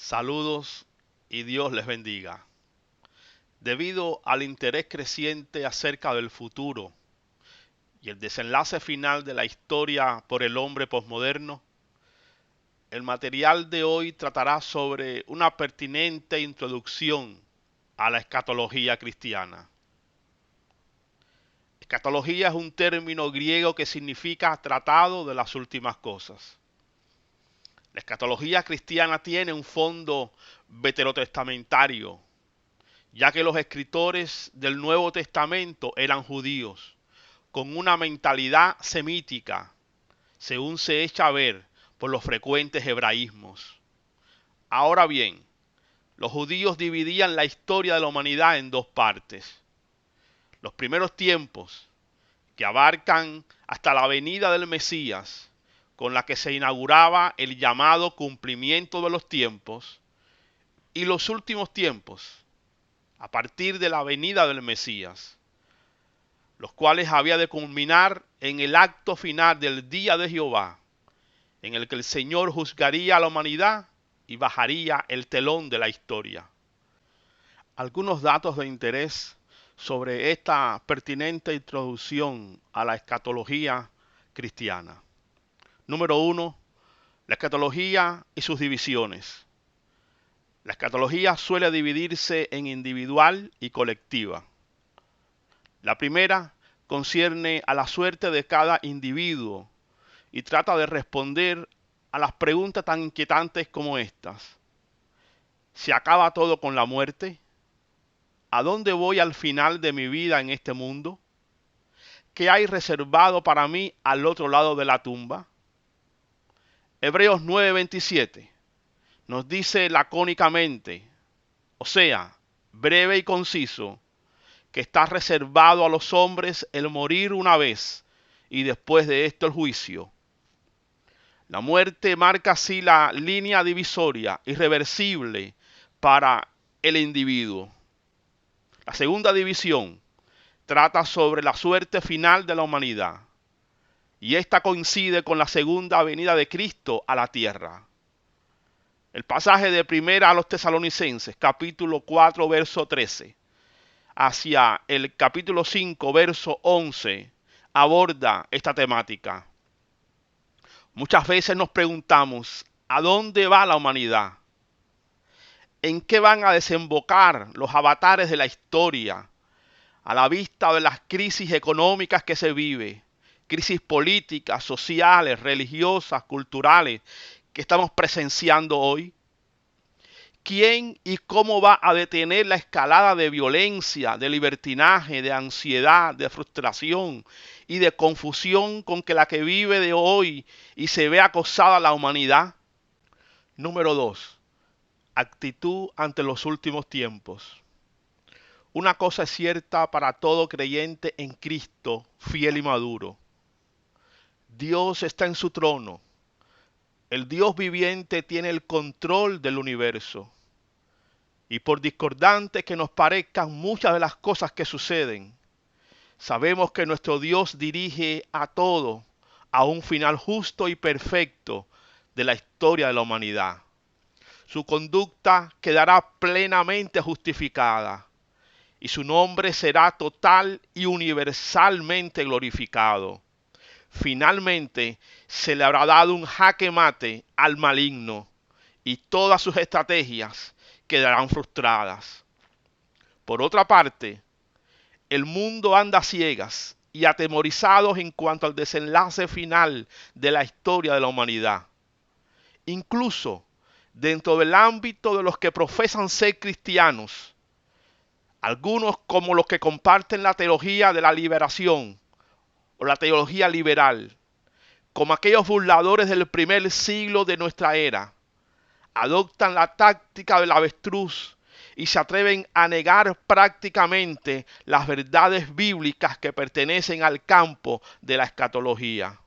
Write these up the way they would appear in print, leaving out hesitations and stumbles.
Saludos y Dios les bendiga. Debido al interés creciente acerca del futuro y el desenlace final de la historia por el hombre posmoderno, el material de hoy tratará sobre una pertinente introducción a la escatología cristiana. Escatología es un término griego que significa tratado de las últimas cosas. La escatología cristiana tiene un fondo veterotestamentario, ya que los escritores del Nuevo Testamento eran judíos, con una mentalidad semítica, según se echa a ver por los frecuentes hebraísmos. Ahora bien, los judíos dividían la historia de la humanidad en dos partes. Los primeros tiempos, que abarcan hasta la venida del Mesías, con la que se inauguraba el llamado cumplimiento de los tiempos, y los últimos tiempos, a partir de la venida del Mesías, los cuales había de culminar en el acto final del día de Jehová, en el que el Señor juzgaría a la humanidad y bajaría el telón de la historia. Algunos datos de interés sobre esta pertinente introducción a la escatología cristiana. Número 1. La escatología y sus divisiones. La escatología suele dividirse en individual y colectiva. La primera concierne a la suerte de cada individuo y trata de responder a las preguntas tan inquietantes como estas. ¿Se acaba todo con la muerte? ¿A dónde voy al final de mi vida en este mundo? ¿Qué hay reservado para mí al otro lado de la tumba? Hebreos 9:27 nos dice lacónicamente, o sea, breve y conciso, que está reservado a los hombres el morir una vez y después de esto el juicio. La muerte marca así la línea divisoria irreversible para el individuo. La segunda división trata sobre la suerte final de la humanidad y esta coincide con la segunda venida de Cristo a la tierra. El pasaje de primera a los Tesalonicenses, capítulo 4, verso 13, hacia el capítulo 5, verso 11, aborda esta temática. Muchas veces nos preguntamos, ¿a dónde va la humanidad? ¿En qué van a desembocar los avatares de la historia a la vista de las crisis económicas que se vive, crisis políticas, sociales, religiosas, culturales que estamos presenciando hoy? ¿Quién y cómo va a detener la escalada de violencia, de libertinaje, de ansiedad, de frustración y de confusión con que la que vive de hoy y se ve acosada la humanidad? Número 2. Actitud ante los últimos tiempos. Una cosa es cierta para todo creyente en Cristo, fiel y maduro. Dios está en su trono. El Dios viviente tiene el control del universo. Y por discordante que nos parezcan muchas de las cosas que suceden, sabemos que nuestro Dios dirige a todo a un final justo y perfecto de la historia de la humanidad. Su conducta quedará plenamente justificada y su nombre será total y universalmente glorificado. Finalmente se le habrá dado un jaque mate al maligno y todas sus estrategias quedarán frustradas. Por otra parte, el mundo anda a ciegas y atemorizados en cuanto al desenlace final de la historia de la humanidad. Incluso dentro del ámbito de los que profesan ser cristianos, algunos como los que comparten la teología de la liberación o la teología liberal, como aquellos burladores del primer siglo de nuestra era, adoptan la táctica del avestruz y se atreven a negar prácticamente las verdades bíblicas que pertenecen al campo de la escatología.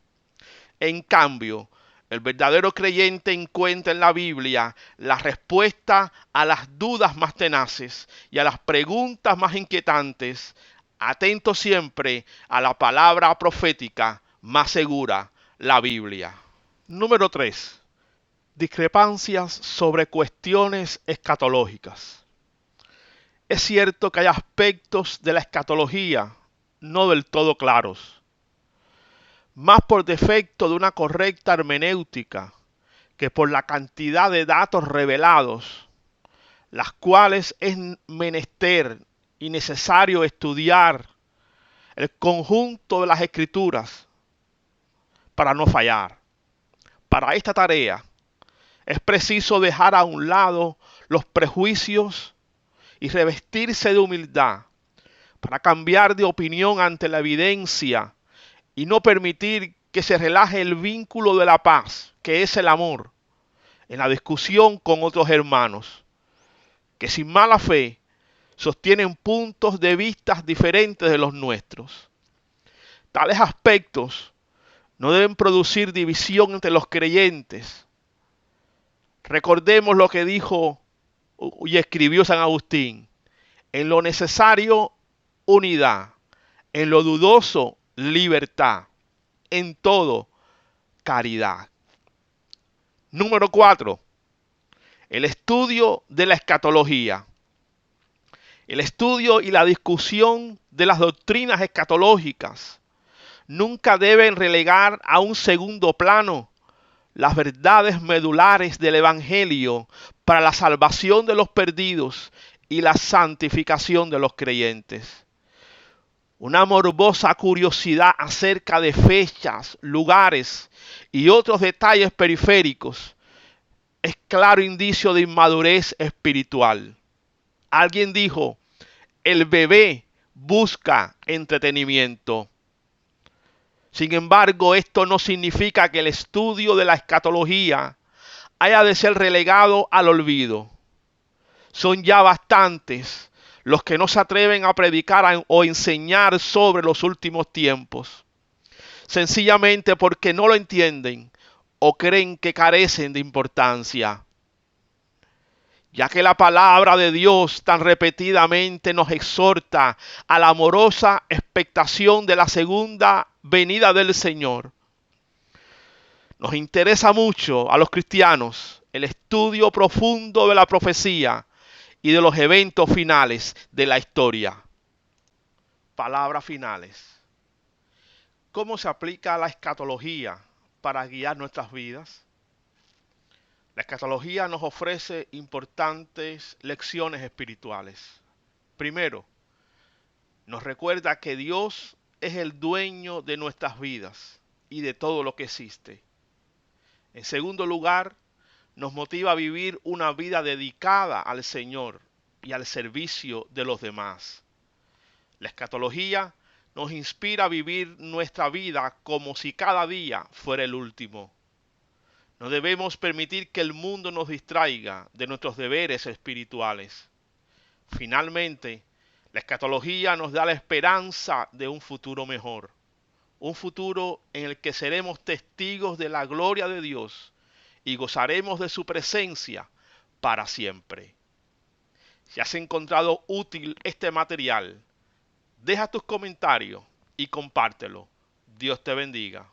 En cambio, el verdadero creyente encuentra en la Biblia la respuesta a las dudas más tenaces y a las preguntas más inquietantes, atento siempre a la palabra profética más segura, la Biblia. Número 3. discrepancias sobre cuestiones escatológicas. Es cierto que hay aspectos de la escatología no del todo claros, más por defecto de una correcta hermenéutica que por la cantidad de datos revelados, las cuales es menester y necesario estudiar el conjunto de las escrituras para no fallar. Para esta tarea es preciso dejar a un lado los prejuicios y revestirse de humildad para cambiar de opinión ante la evidencia y no permitir que se relaje el vínculo de la paz, que es el amor, en la discusión con otros hermanos, que sin mala fe sostienen puntos de vista diferentes de los nuestros. Tales aspectos no deben producir división entre los creyentes. Recordemos lo que dijo y escribió San Agustín: en lo necesario, unidad; en lo dudoso, libertad; en todo, caridad. Número 4. El estudio de la escatología. El estudio y la discusión de las doctrinas escatológicas nunca deben relegar a un segundo plano las verdades medulares del Evangelio para la salvación de los perdidos y la santificación de los creyentes. Una morbosa curiosidad acerca de fechas, lugares y otros detalles periféricos es claro indicio de inmadurez espiritual. Alguien dijo: el bebé busca entretenimiento. Sin embargo, esto no significa que el estudio de la escatología haya de ser relegado al olvido. Son ya bastantes los que no se atreven a predicar o enseñar sobre los últimos tiempos, sencillamente porque no lo entienden o creen que carecen de importancia. Ya que la palabra de Dios tan repetidamente nos exhorta a la amorosa expectación de la segunda venida del Señor, nos interesa mucho a los cristianos el estudio profundo de la profecía y de los eventos finales de la historia. Palabras finales. ¿Cómo se aplica la escatología para guiar nuestras vidas? La escatología nos ofrece importantes lecciones espirituales. Primero, nos recuerda que Dios es el dueño de nuestras vidas y de todo lo que existe. En segundo lugar, nos motiva a vivir una vida dedicada al Señor y al servicio de los demás. La escatología nos inspira a vivir nuestra vida como si cada día fuera el último. No debemos permitir que el mundo nos distraiga de nuestros deberes espirituales. Finalmente, la escatología nos da la esperanza de un futuro mejor. Un futuro en el que seremos testigos de la gloria de Dios y gozaremos de su presencia para siempre. Si has encontrado útil este material, deja tus comentarios y compártelo. Dios te bendiga.